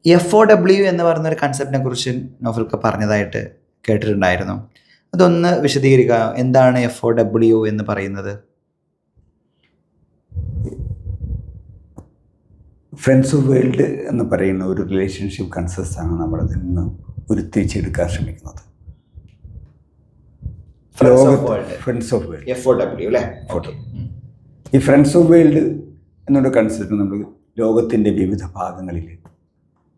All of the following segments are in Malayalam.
FOW എന്ന് പറയുന്ന ഒരു കൺസെപ്റ്റിനെ കുറിച്ച് നൗഫൽക്ക പറഞ്ഞതായിട്ട് കേട്ടിട്ടുണ്ടായിരുന്നു. അതൊന്ന് വിശദീകരിക്കുക. എന്താണ് FOW എന്ന് പറയുന്നത്? ഫ്രണ്ട്സ് ഓഫ് വേൾഡ് എന്ന് പറയുന്ന ഒരു റിലേഷൻഷിപ്പ് കൺസെപ്റ്റാണ് നമ്മളതിൽ നിന്ന് ഉരുത്തിരിച്ചെടുക്കാൻ ശ്രമിക്കുന്നത്. ഫ്രണ്ട്സ് ഓഫ് വേൾഡ് FOW അല്ലേ? ഈ ഫ്രണ്ട്സ് ഓഫ് വേൾഡ് എന്നൊരു കൺസെപ്റ്റ് നമ്മൾ ലോകത്തിൻ്റെ വിവിധ ഭാഗങ്ങളിൽ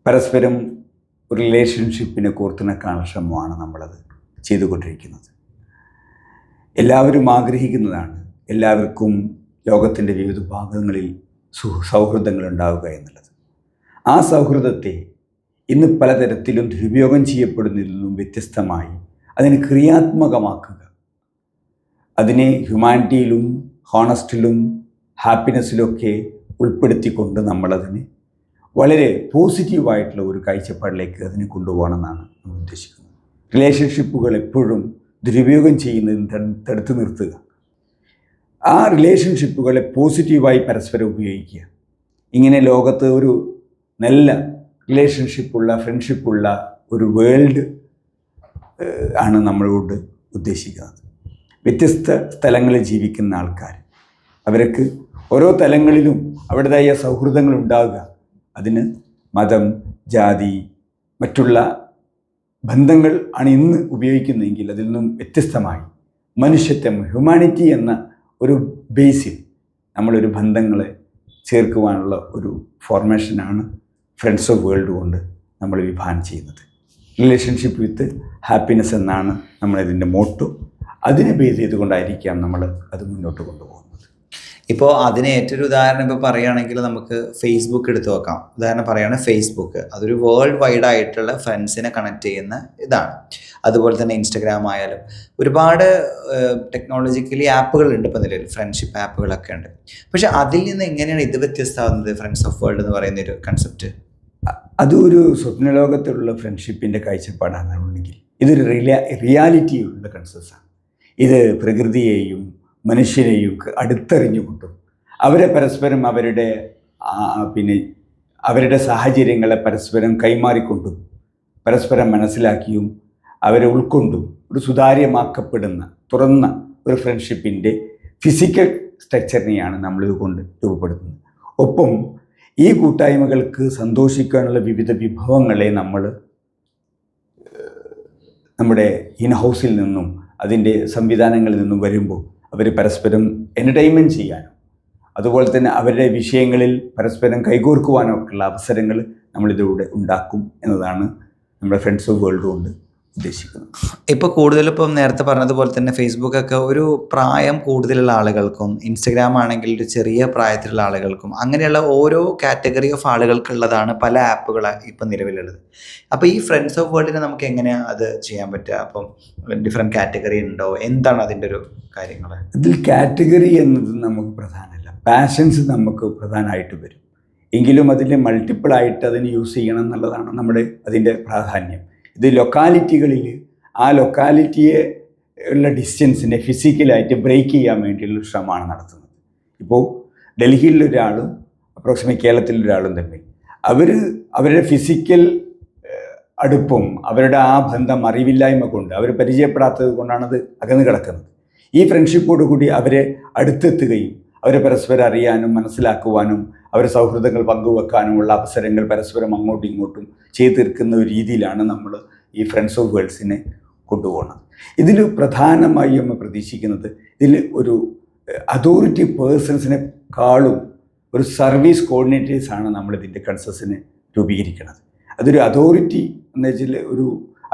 പരസ്പരം ഒരു റിലേഷൻഷിപ്പിനെ കോർത്തിണക്കാനുള്ള ശ്രമമാണ് നമ്മളത് ചെയ്തുകൊണ്ടിരിക്കുന്നത്. എല്ലാവരും ആഗ്രഹിക്കുന്നതാണ് എല്ലാവർക്കും ലോകത്തിൻ്റെ വിവിധ ഭാഗങ്ങളിൽ സൗഹൃദങ്ങൾ ഉണ്ടാവുക എന്നുള്ളത്. ആ സൗഹൃദത്തെ ഇന്ന് പലതരത്തിലും ദുരുപയോഗം ചെയ്യപ്പെടുന്നതിൽ നിന്നും വ്യത്യസ്തമായി അതിനെ ക്രിയാത്മകമാക്കുക, അതിനെ ഹ്യൂമാനിറ്റിയിലും ഹോണസ്റ്റിലും ഹാപ്പിനെസ്സിലൊക്കെ ഉൾപ്പെടുത്തിക്കൊണ്ട് നമ്മളതിനെ വളരെ പോസിറ്റീവായിട്ടുള്ള ഒരു കാഴ്ചപ്പാടിലേക്ക് അതിനെ കൊണ്ടുപോകണമെന്നാണ് നമ്മൾ ഉദ്ദേശിക്കുന്നത്. റിലേഷൻഷിപ്പുകൾ എപ്പോഴും ദുരുപയോഗം ചെയ്യുന്നതിന് തടുത്തു നിർത്തുക, ആ റിലേഷൻഷിപ്പുകളെ പോസിറ്റീവായി പരസ്പരം ഉപയോഗിക്കുക. ഇങ്ങനെ ലോകത്ത് ഒരു നല്ല റിലേഷൻഷിപ്പുള്ള ഫ്രണ്ട്ഷിപ്പുള്ള ഒരു വേൾഡ് ആണ് നമ്മളോട് ഉദ്ദേശിക്കുന്നത്. വ്യത്യസ്ത സ്ഥലങ്ങളിൽ ജീവിക്കുന്ന ആൾക്കാർ, അവർക്ക് ഓരോ തലങ്ങളിലും അവരുടേതായ സൗഹൃദങ്ങൾ ഉണ്ടാകുക. അതിന് മതം, ജാതി, മറ്റുള്ള ബന്ധങ്ങൾ ആണ് ഇന്ന് ഉപയോഗിക്കുന്നതെങ്കിൽ അതിൽ നിന്നും വ്യത്യസ്തമായി മനുഷ്യത്വം, ഹ്യൂമാനിറ്റി എന്ന ഒരു ബേസിൽ നമ്മളൊരു ബന്ധങ്ങളെ ചേർക്കുവാനുള്ള ഒരു ഫോർമേഷനാണ് ഫ്രണ്ട്സ് ഓഫ് വേൾഡ് കൊണ്ട് നമ്മൾ വിഭാവനം ചെയ്യുന്നത്. റിലേഷൻഷിപ്പ് വിത്ത് ഹാപ്പിനെസ് എന്നാണ് നമ്മളിതിൻ്റെ മോട്ടോ. അതിനെ ബേസ് ചെയ്തുകൊണ്ടായിരിക്കാം നമ്മൾ അത് മുന്നോട്ട് കൊണ്ടുപോകുന്നത്. ഇപ്പോൾ അതിന് ഏറ്റൊരു ഉദാഹരണം ഇപ്പോൾ പറയുകയാണെങ്കിൽ നമുക്ക് ഫേസ്ബുക്ക് എടുത്ത് നോക്കാം. ഉദാഹരണം പറയുകയാണെങ്കിൽ ഫേസ്ബുക്ക് അതൊരു വേൾഡ് വൈഡ് ആയിട്ടുള്ള ഫ്രണ്ട്സിനെ കണക്ട് ചെയ്യുന്ന ഇതാണ്. അതുപോലെ തന്നെ ഇൻസ്റ്റഗ്രാം ആയാലും ഒരുപാട് ടെക്നോളജിക്കലി ആപ്പുകളുണ്ട് ഇപ്പോൾ നിലവിൽ, ഫ്രണ്ട്ഷിപ്പ് ആപ്പുകളൊക്കെ ഉണ്ട്. പക്ഷെ അതിൽ നിന്ന് എങ്ങനെയാണ് ഇത് വ്യത്യസ്തമാകുന്നത് ഫ്രണ്ട്സ് ഓഫ് വേൾഡ് എന്ന് പറയുന്ന ഒരു കൺസെപ്റ്റ്? അതൊരു സ്വപ്നലോകത്തിലുള്ള ഫ്രണ്ട്ഷിപ്പിൻ്റെ കാഴ്ചപ്പാടാണെന്നുണ്ടെങ്കിൽ ഇതൊരു റിയാലിറ്റിയുള്ള കൺസെപ്റ്റാണ്. ഇത് പ്രകൃതിയെയും മനുഷ്യരെയും അടുത്തെറിഞ്ഞുകൊണ്ടും അവരെ പരസ്പരം അവരുടെ സാഹചര്യങ്ങളെ പരസ്പരം കൈമാറിക്കൊണ്ടും പരസ്പരം മനസ്സിലാക്കിയും അവരെ ഉൾക്കൊണ്ടും ഒരു സുതാര്യമാക്കപ്പെടുന്ന തുറന്ന ഒരു ഫ്രണ്ട്ഷിപ്പിൻ്റെ ഫിസിക്കൽ സ്ട്രക്ചറിനെയാണ് നമ്മളിതുകൊണ്ട് രൂപപ്പെടുത്തുന്നത്. ഒപ്പം ഈ കൂട്ടായ്മകൾക്ക് സന്തോഷിക്കാനുള്ള വിവിധ വിഭവങ്ങളെ നമ്മൾ നമ്മുടെ ഇൻ ഹൗസിൽ നിന്നും അതിൻ്റെ സംവിധാനങ്ങളിൽ നിന്നും വരുമ്പോൾ അവർ പരസ്പരം എൻ്റർടൈൻമെൻറ്റ് ചെയ്യാനും അതുപോലെ തന്നെ അവരുടെ വിഷയങ്ങളിൽ പരസ്പരം കൈകോർക്കുവാനൊക്കെയുള്ള അവസരങ്ങൾ നമ്മളിതിലൂടെ ഉണ്ടാക്കും എന്നതാണ് നമ്മുടെ ഫ്രണ്ട്സ് ഓഫ് വേൾഡ് കൊണ്ട് ഉദ്ദേശിക്കുന്നത്. ഇപ്പോൾ കൂടുതലും ഇപ്പം നേരത്തെ പറഞ്ഞതുപോലെ തന്നെ ഫേസ്ബുക്കൊക്കെ ഒരു പ്രായം കൂടുതലുള്ള ആളുകൾക്കും, ഇൻസ്റ്റഗ്രാം ആണെങ്കിൽ ഒരു ചെറിയ പ്രായത്തിലുള്ള ആളുകൾക്കും, അങ്ങനെയുള്ള ഓരോ കാറ്റഗറി ഓഫ് ആളുകൾക്കുള്ളതാണ് പല ആപ്പുകൾ ഇപ്പം നിലവിലുള്ളത്. അപ്പോൾ ഈ ഫ്രണ്ട്സ് ഓഫ് വേൾഡിനെ നമുക്ക് എങ്ങനെയാണ് അത് ചെയ്യാൻ പറ്റുക? അപ്പം ഡിഫറെൻറ്റ് കാറ്റഗറി ഉണ്ടോ? എന്താണ് അതിൻ്റെ ഒരു കാര്യങ്ങൾ? ഇതിൽ കാറ്റഗറി എന്നത് നമുക്ക് പ്രധാനമല്ല, പാഷൻസ് നമുക്ക് പ്രധാനമായിട്ട് വരും. എങ്കിലും അതിൽ മൾട്ടിപ്പിളായിട്ട് അതിന് യൂസ് ചെയ്യണം എന്നുള്ളതാണ് അതിൻ്റെ പ്രാധാന്യം. ഇത് ലൊക്കാലിറ്റികളിൽ ആ ലൊക്കാലിറ്റിയെ ഉള്ള ഡിസ്റ്റൻസിനെ ഫിസിക്കലായിട്ട് ബ്രേക്ക് ചെയ്യാൻ വേണ്ടിയുള്ള ശ്രമമാണ് നടത്തുന്നത്. ഇപ്പോൾ ഡൽഹിയിലൊരാളും അപ്രോക്സിമേറ്റ് കേരളത്തിലൊരാളും തമ്മിൽ അവരുടെ ഫിസിക്കൽ അടുപ്പം, അവരുടെ ആ ബന്ധം അറിവില്ലായ്മ കൊണ്ട്, അവർ പരിചയപ്പെടാത്തത് കൊണ്ടാണത് അകന്നു കിടക്കുന്നത്. ഈ ഫ്രണ്ട്ഷിപ്പോടുകൂടി അവരെ അടുത്തെത്തുകയും അവരെ പരസ്പരം അറിയാനും മനസ്സിലാക്കുവാനും അവരെ സൗഹൃദങ്ങൾ പങ്കുവെക്കാനുമുള്ള അവസരങ്ങൾ പരസ്പരം അങ്ങോട്ടും ഇങ്ങോട്ടും ചെയ്തു തീർക്കുന്ന ഒരു രീതിയിലാണ് നമ്മൾ ഈ ഫ്രണ്ട്സ് ഓഫ് വേൾഡ്സിനെ കൊണ്ടുപോകുന്നത്. ഇതിൽ പ്രധാനമായും നമ്മൾ പ്രതീക്ഷിക്കുന്നത് ഇതിൽ ഒരു അതോറിറ്റി പേഴ്സൺസിനെക്കാളും ഒരു സർവീസ് കോർഡിനേറ്റേഴ്സാണ് നമ്മളിതിൻ്റെ കൺസെപ്റ്റിനെ രൂപീകരിക്കുന്നത്. അതൊരു അതോറിറ്റി എന്ന് വെച്ചാൽ ഒരു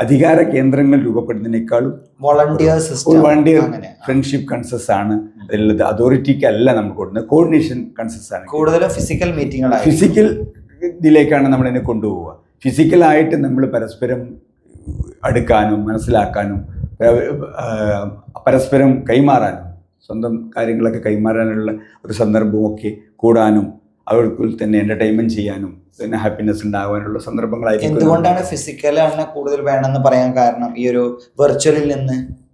അധികാര കേന്ദ്രങ്ങൾ രൂപപ്പെടുന്നതിനേക്കാളും വോളണ്ടിയർ ഫ്രണ്ട്ഷിപ്പ് കൺസെപ്റ്റ് ആണ് അതിലുള്ളത്. അതോറിറ്റിക്കല്ല നമ്മൾ കൊടുക്കുന്നത്, കോർഡിനേഷൻ കൺസെപ്റ്റ് ആണ്. കൂടുതലും ഫിസിക്കൽ ഇതിലേക്കാണ് നമ്മളിതിനെ കൊണ്ടുപോവുക. ഫിസിക്കലായിട്ട് നമ്മൾ പരസ്പരം അടുക്കാനും മനസ്സിലാക്കാനും പരസ്പരം കൈമാറാനും സ്വന്തം കാര്യങ്ങളൊക്കെ കൈമാറാനുള്ള ഒരു സന്ദർഭമൊക്കെ കൂടാനും അവർക്ക് തന്നെ എൻ്റർടൈൻമെൻറ്റ് ചെയ്യാനും പിന്നെ ഹാപ്പിനെസ് ഉണ്ടാകാനുള്ള സന്ദർഭങ്ങളായിരിക്കും. എന്തുകൊണ്ടാണ് ഫിസിക്കലാണ് കൂടുതൽ വേണമെന്ന് പറയാൻ കാരണം? ഈ ഒരു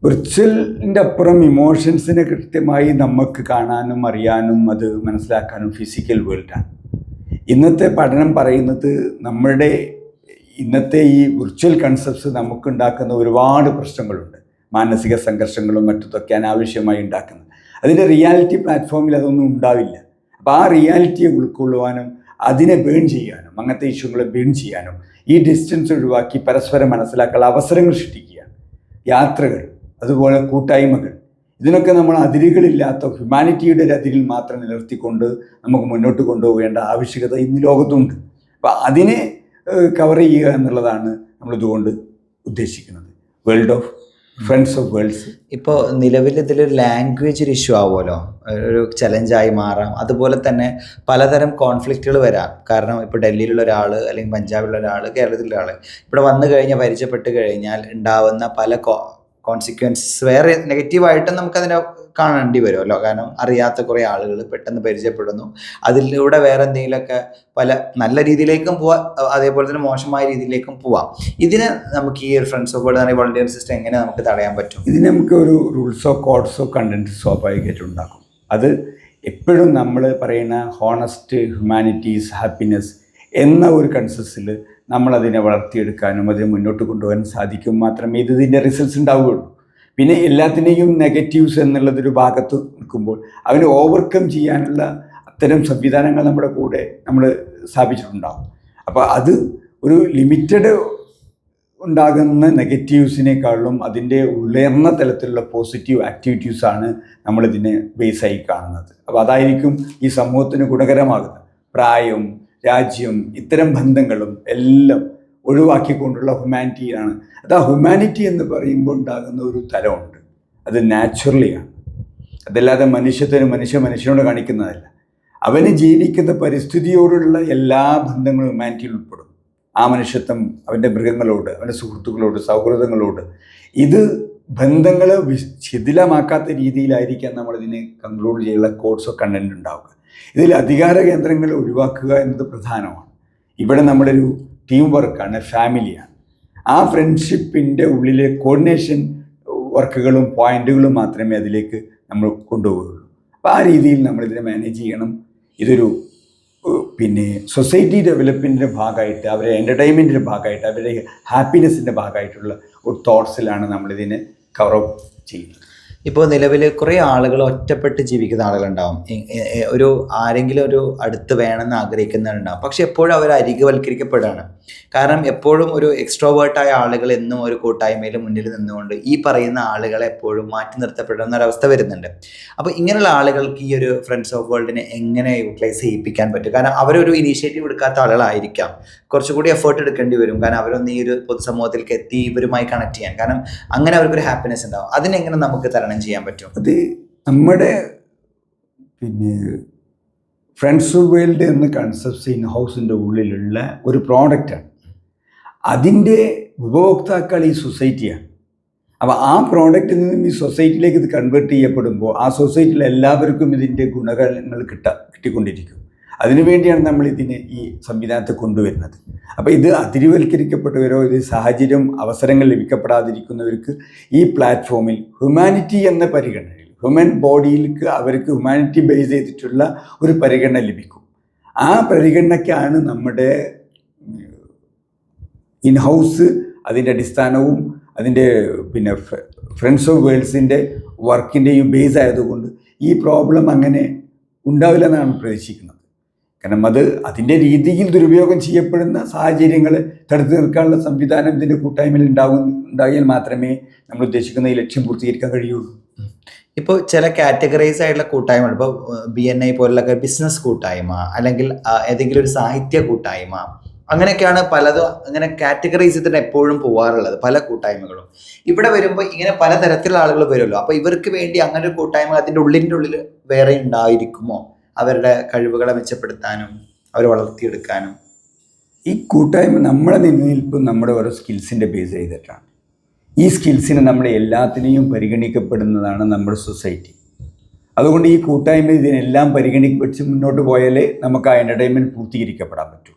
വെർച്വലിൻ്റെ അപ്പുറം ഇമോഷൻസിനെ കൃത്യമായി നമുക്ക് കാണാനും അറിയാനും അത് മനസ്സിലാക്കാനും ഫിസിക്കൽ വേൾഡാണ്. ഇന്നത്തെ പഠനം പറയുന്നത് നമ്മളുടെ ഇന്നത്തെ ഈ വിർച്വൽ കൺസെപ്റ്റ്സ് നമുക്കുണ്ടാക്കുന്ന ഒരുപാട് പ്രശ്നങ്ങളുണ്ട്. മാനസിക സംഘർഷങ്ങളും മറ്റൊക്കെ അനാവശ്യമായി ഉണ്ടാക്കുന്നത്. അതിൻ്റെ റിയാലിറ്റി പ്ലാറ്റ്ഫോമിൽ അതൊന്നും ഉണ്ടാവില്ല. അപ്പോൾ ആ റിയാലിറ്റിയെ ഉൾക്കൊള്ളുവാനും അതിനെ ബേൺ ചെയ്യാനും അങ്ങനത്തെ ഇഷ്യൂകളെ ബേൺ ചെയ്യാനും ഈ ഡിസ്റ്റൻസ് ഒഴിവാക്കി പരസ്പരം മനസ്സിലാക്കാനുള്ള അവസരങ്ങൾ സൃഷ്ടിക്കുകയാണ്. യാത്രകൾ, അതുപോലെ കൂട്ടായ്മകൾ, ഇതിനൊക്കെ നമ്മൾ അതിരുകളില്ലാത്ത ഹ്യൂമാനിറ്റിയുടെ ഒരു അതിരിൽ മാത്രം നിലനിർത്തിക്കൊണ്ട് നമുക്ക് മുന്നോട്ട് കൊണ്ടുപോകേണ്ട ആവശ്യകത ഇന്ന് ലോകത്തുണ്ട്. അപ്പോൾ അതിനെ കവർ ചെയ്യുക എന്നുള്ളതാണ് നമ്മളിതുകൊണ്ട് ഉദ്ദേശിക്കുന്നത്. World of friends of worlds. ഇപ്പോൾ നിലവിൽ ഇതിലൊരു ലാംഗ്വേജ് ഒരു ഇഷ്യൂ ആവുമല്ലോ, ഒരു ചലഞ്ചായി മാറാം. അതുപോലെ തന്നെ പലതരം കോൺഫ്ലിക്റ്റുകൾ വരാം. കാരണം ഇപ്പോൾ ഡൽഹിയിലുള്ള ഒരാൾ അല്ലെങ്കിൽ പഞ്ചാബിലുള്ള ഒരാൾ കേരളത്തിലുള്ള ഒരാൾ ഇവിടെ വന്നു കഴിഞ്ഞാൽ പരിചയപ്പെട്ട് കഴിഞ്ഞാൽ ഉണ്ടാവുന്ന പല കോൺസിക്വൻസസ് വേറെ നെഗറ്റീവായിട്ടും നമുക്കതിനെ കാണേണ്ടി വരുമല്ലോ. കാരണം അറിയാത്ത കുറേ ആളുകൾ പെട്ടെന്ന് പരിചയപ്പെടുന്നു, അതിലൂടെ വേറെ എന്തെങ്കിലുമൊക്കെ പല നല്ല രീതിയിലേക്കും പോവാം, അതേപോലെ തന്നെ മോശമായ രീതിയിലേക്കും പോവാം. ഇതിന് നമുക്ക് ഈ ഒരു friends of world volunteer system എങ്ങനെ നമുക്ക് തടയാൻ പറ്റും? ഇതിന് നമുക്ക് ഒരു റൂൾസോ കോഡ്സോ കണ്ടന്റ് സ്വാഭാവികമായിട്ട് ഉണ്ടാക്കും. അത് എപ്പോഴും നമ്മൾ പറയുന്ന ഹോണസ്റ്റ്, ഹ്യൂമാനിറ്റീസ്, ഹാപ്പിനെസ് എന്ന ഒരു കൺസെപ്റ്റിൽ നമ്മളതിനെ വളർത്തിയെടുക്കാനും അതിനെ മുന്നോട്ട് കൊണ്ടുപോകാനും സാധിക്കും. മാത്രമേ ഇതിൻ്റെ റിസൾട്ട്സ് ഉണ്ടാവുകയുള്ളൂ. പിന്നെ എല്ലാത്തിനെയും നെഗറ്റീവ്സ് എന്നുള്ളതൊരു ഭാഗത്ത് നിൽക്കുമ്പോൾ അവന് ഓവർകം ചെയ്യാനുള്ള അത്തരം സംവിധാനങ്ങൾ നമ്മുടെ കൂടെ നമ്മൾ സ്ഥാപിച്ചിട്ടുണ്ടാകും. അപ്പോൾ അത് ഒരു ലിമിറ്റഡ് ഉണ്ടാകുന്ന നെഗറ്റീവ്സിനേക്കാളും അതിൻ്റെ ഉയർന്ന തലത്തിലുള്ള പോസിറ്റീവ് ആക്ടിവിറ്റീസാണ് നമ്മളിതിനെ ബേസായി കാണുന്നത്. അപ്പോൾ അതായിരിക്കും ഈ സമൂഹത്തിന് ഗുണകരമാകുന്നത്. പ്രായം, രാജ്യം, ഇത്തരം ബന്ധങ്ങളും എല്ലാം ഒഴിവാക്കിക്കൊണ്ടുള്ള ഹ്യൂമാനിറ്റിയാണ്. അത് ആ ഹ്യൂമാനിറ്റി എന്ന് പറയുമ്പോൾ ഉണ്ടാകുന്ന ഒരു തലമുണ്ട്, അത് നാച്ചുറലിയാണ്. അതല്ലാതെ മനുഷ്യനോട് കാണിക്കുന്നതല്ല. അവന് ജീവിക്കുന്ന പരിസ്ഥിതിയോടുള്ള എല്ലാ ബന്ധങ്ങളും ഹ്യൂമാനിറ്റിയിൽ ഉൾപ്പെടും. ആ മനുഷ്യത്വം അവൻ്റെ മൃഗങ്ങളോട്, അവൻ്റെ സുഹൃത്തുക്കളോട്, സൗഹൃദങ്ങളോട്, ഇത് ബന്ധങ്ങളെ ശിഥിലമാക്കാത്ത രീതിയിലായിരിക്കാം നമ്മളിതിനെ കൺക്ലൂഡ് ചെയ്യുന്ന കോഡ്സ് ഓഫ് കണ്ടന്റ് ഉണ്ടാവുക. ഇതിൽ അധികാര കേന്ദ്രങ്ങൾ ഒഴിവാക്കുക എന്നത് പ്രധാനമാണ്. ഇവിടെ നമ്മുടെ ഒരു ടീം വർക്കാണ്, ഫാമിലിയാണ്. ആ ഫ്രണ്ട്ഷിപ്പിൻ്റെ ഉള്ളിലെ കോർഡിനേഷൻ വർക്കുകളും പോയിന്റുകളും മാത്രമേ അതിലേക്ക് നമ്മൾ കൊണ്ടുപോകുകയുള്ളൂ. അപ്പോൾ ആ രീതിയിൽ നമ്മളിതിനെ മാനേജ് ചെയ്യണം. ഇതൊരു സൊസൈറ്റി ഡെവലപ്മെൻറ്റിൻ്റെ ഭാഗമായിട്ട്, അവരുടെ എൻ്റർടൈൻമെൻറ്റിൻ്റെ ഭാഗമായിട്ട്, അവരുടെ ഹാപ്പിനെസ്സിൻ്റെ ഭാഗമായിട്ടുള്ള ഒരു തോട്ട്സിലാണ് നമ്മളിതിനെ കവറപ്പ് ചെയ്യുന്നത്. ഇപ്പോൾ നിലവിൽ കുറേ ആളുകൾ ഒറ്റപ്പെട്ട് ജീവിക്കുന്ന ആളുകളുണ്ടാവും. ഒരു ആരെങ്കിലും ഒരു അടുത്ത് വേണമെന്ന് ആഗ്രഹിക്കുന്നവരുണ്ടാവും. പക്ഷെ എപ്പോഴും അവർ അരികുവൽക്കരിക്കപ്പെടുകയാണ്. കാരണം എപ്പോഴും ഒരു എക്സ്ട്രോവേർട്ടായ ആളുകൾ എന്നും ഒരു കൂട്ടായ്മയിൽ മുന്നിൽ നിന്നുകൊണ്ട് ഈ പറയുന്ന ആളുകളെ എപ്പോഴും മാറ്റി നിർത്തപ്പെടുന്ന ഒരവസ്ഥ വരുന്നുണ്ട്. അപ്പോൾ ഇങ്ങനെയുള്ള ആളുകൾക്ക് ഈ ഒരു ഫ്രണ്ട്സ് ഓഫ് വേൾഡിനെ എങ്ങനെ യൂട്ടിലൈസ് ചെയ്യിപ്പിക്കാൻ പറ്റും? കാരണം അവരൊരു ഇനീഷ്യേറ്റീവ് എടുക്കാത്ത ആളുകളായിരിക്കാം, കുറച്ചുകൂടി എഫേർട്ട് എടുക്കേണ്ടി വരും. കാരണം അവരൊന്ന് ഈ ഒരു പൊതുസമൂഹത്തിലേക്ക് എത്തി ഇവരുമായി കണക്ട് ചെയ്യാൻ, കാരണം അങ്ങനെ അവർക്കൊരു ഹാപ്പിനെസ് ഉണ്ടാവും. അതിനെങ്ങനെ നമുക്ക് തരണം ചെയ്യാൻ പറ്റും? അത് നമ്മുടെ ഫ്രണ്ട്സ് ഓഫ് വേൾഡ് എന്ന കൺസെപ്റ്റ് ഇൻ ഹൗസിൻ്റെ ഉള്ളിലുള്ള ഒരു പ്രോഡക്റ്റാണ്. അതിൻ്റെ ഉപഭോക്താക്കൾ ഈ സൊസൈറ്റിയാണ്. അപ്പോൾ ആ പ്രോഡക്റ്റിൽ നിന്നും ഈ സൊസൈറ്റിയിലേക്ക് ഇത് കൺവേർട്ട് ചെയ്യപ്പെടുമ്പോൾ ആ സൊസൈറ്റിയിൽ എല്ലാവർക്കും ഇതിൻ്റെ ഗുണങ്ങൾ കിട്ടിക്കൊണ്ടിരിക്കും. അതിനുവേണ്ടിയാണ് നമ്മൾ ഇതിനെ ഈ സംവിധാനത്തെ കൊണ്ടുവരുന്നത്. അപ്പോൾ ഇത് അതിരുവൽക്കരിക്കപ്പെട്ടവരോ ഇത് സാഹചര്യം അവസരങ്ങൾ ലഭിക്കപ്പെടാതിരിക്കുന്നവർക്ക് ഈ പ്ലാറ്റ്ഫോമിൽ ഹ്യൂമാനിറ്റി എന്ന പരിഗണനയിൽ, ഹ്യൂമൻ ബോഡിയിലേക്ക് അവർക്ക് ഹ്യൂമാനിറ്റി ബേസ് ചെയ്തിട്ടുള്ള ഒരു പരിഗണന ലഭിക്കും. ആ പരിഗണനയ്ക്കാണ് നമ്മുടെ ഇൻഹൗസ് അതിൻ്റെ അടിസ്ഥാനവും അതിൻ്റെ ഫ്രണ്ട്സ് ഓഫ് വേൾഡ്സിൻ്റെ വർക്കിൻ്റെയും ബേസ് ആയതുകൊണ്ട് ഈ പ്രോബ്ലം അങ്ങനെ ഉണ്ടാവില്ലെന്നാണ് പ്രതീക്ഷിക്കുന്നത്. കാരണം അതിൻ്റെ രീതിയിൽ ദുരുപയോഗം ചെയ്യപ്പെടുന്ന സാഹചര്യങ്ങൾ തടുത്തു നിർത്താനുള്ള സംവിധാനം ഇതിൻ്റെ കൂട്ടായ്മയിൽ ഉണ്ടായാൽ മാത്രമേ നമ്മൾ ഉദ്ദേശിക്കുന്ന ഈ ലക്ഷ്യം പൂർത്തീകരിക്കാൻ കഴിയുള്ളൂ. ഇപ്പോൾ ചില കാറ്റഗറൈസ് ആയിട്ടുള്ള കൂട്ടായ്മ, ഇപ്പോൾ BNI പോലുള്ള ബിസിനസ് കൂട്ടായ്മ, അല്ലെങ്കിൽ ഏതെങ്കിലും ഒരു സാഹിത്യ കൂട്ടായ്മ, അങ്ങനെയൊക്കെയാണ് പലതും അങ്ങനെ കാറ്റഗറൈസ് ചെയ്തിട്ട് എപ്പോഴും പോകാറുള്ളത് പല കൂട്ടായ്മകളും. ഇവിടെ വരുമ്പോൾ ഇങ്ങനെ പലതരത്തിലുള്ള ആളുകൾ വരുമല്ലോ. അപ്പോൾ ഇവർക്ക് വേണ്ടി അങ്ങനെ ഒരു കൂട്ടായ്മ അതിൻ്റെ ഉള്ളിൽ വേറെ ഉണ്ടായിരിക്കുമോ, അവരുടെ കഴിവുകളെ മെച്ചപ്പെടുത്താനും അവരെ വളർത്തിയെടുക്കാനും? ഈ കൂട്ടായ്മ നമ്മളെ നിലനിൽപ്പ് നമ്മുടെ ഓരോ സ്കിൽസിൻ്റെ ബേസ് ചെയ്തിട്ടാണ്. ഈ സ്കിൽസിനെ നമ്മൾ എല്ലാത്തിനെയും പരിഗണിക്കപ്പെടുന്നതാണ് നമ്മുടെ സൊസൈറ്റി. അതുകൊണ്ട് ഈ കൂട്ടായ്മ ഇതിനെല്ലാം പരിഗണിച്ച് മുന്നോട്ട് പോയാലേ നമുക്ക് ആ എൻ്റർടൈൻമെൻറ്റ് പൂർത്തീകരിക്കപ്പെടാൻ പറ്റുള്ളൂ.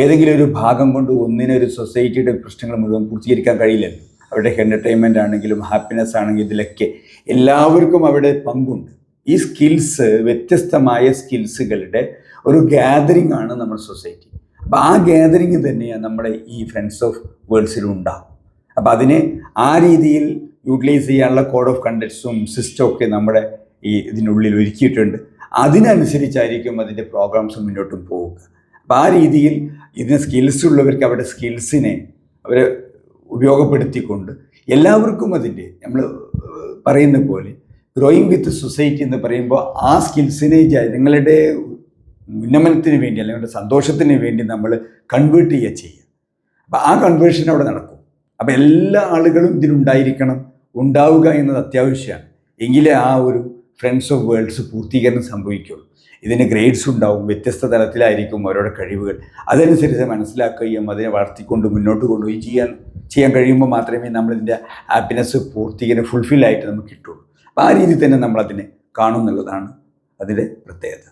ഏതെങ്കിലും ഒരു ഭാഗം കൊണ്ട് ഒന്നിനൊരു സൊസൈറ്റിയുടെ പ്രശ്നങ്ങൾ മുഴുവൻ പൂർത്തീകരിക്കാൻ കഴിയില്ലല്ലോ. അവരുടെ എൻ്റർടൈൻമെൻ്റ് ആണെങ്കിലും ഹാപ്പിനെസ് ആണെങ്കിലും ഇതിലൊക്കെ എല്ലാവർക്കും അവിടെ പങ്കുണ്ട്. ഈ സ്കിൽസ്, വ്യത്യസ്തമായ സ്കിൽസുകളുടെ ഒരു ഗ്യാതറിംഗ് ആണ് നമ്മുടെ സൊസൈറ്റി. അപ്പോൾ ആ ഗ്യാതറിംഗ് തന്നെയാണ് നമ്മുടെ ഈ ഫ്രണ്ട്സ് ഓഫ് വേൾഡ്സിലും ഉണ്ടാകും. അപ്പോൾ അതിനെ ആ രീതിയിൽ യൂട്ടിലൈസ് ചെയ്യാനുള്ള കോഡ് ഓഫ് കണ്ടക്ട്സും സിസ്റ്റവും ഒക്കെ നമ്മുടെ ഈ ഇതിനുള്ളിൽ ഒരുക്കിയിട്ടുണ്ട്. അതിനനുസരിച്ചായിരിക്കും അതിൻ്റെ പ്രോഗ്രാംസ് മുന്നോട്ടും പോവുക. അപ്പോൾ ആ രീതിയിൽ ഇതിന് സ്കിൽസ് ഉള്ളവർക്ക് അവരുടെ സ്കിൽസിനെ അവരെ ഉപയോഗപ്പെടുത്തിക്കൊണ്ട് എല്ലാവർക്കും അതിൻ്റെ നമ്മൾ പറയുന്ന പോലെ ഗ്രോയിങ് വിത്ത് സൊസൈറ്റി എന്ന് പറയുമ്പോൾ ആ സ്കിൽസിനെ ജനങ്ങളുടെ ഉന്നമനത്തിന് വേണ്ടി അല്ലെങ്കിൽ സന്തോഷത്തിന് വേണ്ടി നമ്മൾ കൺവേർട്ട് ചെയ്യുക. അപ്പോൾ ആ കൺവേർഷൻ അവിടെ നടക്കും. അപ്പോൾ എല്ലാ ആളുകളും ഇതിലുണ്ടായിരിക്കണം, ഉണ്ടാവുക എന്നത് അത്യാവശ്യമാണ്. എങ്കിലേ ആ ഒരു ഫ്രണ്ട്സ് ഓഫ് വേൾഡ്സ് പൂർത്തീകരണം സംഭവിക്കുള്ളൂ. ഇതിന് ഗ്രേഡ്സ് ഉണ്ടാവും, വ്യത്യസ്ത തലത്തിലായിരിക്കും അവരുടെ കഴിവുകൾ. അതനുസരിച്ച് മനസ്സിലാക്കുകയും അതിനെ വളർത്തിക്കൊണ്ട് മുന്നോട്ട് കൊണ്ടുപോയി ചെയ്യാൻ കഴിയുമ്പോൾ മാത്രമേ നമ്മളിതിൻ്റെ ഹാപ്പിനെസ് പൂർത്തീകരണം ഫുൾഫിൽ ആയിട്ട് നമുക്ക് കിട്ടുള്ളൂ. അപ്പോൾ ആ രീതിയിൽ തന്നെ നമ്മളതിനെ കാണും എന്നുള്ളതാണ് അതിൻ്റെ പ്രത്യേകത.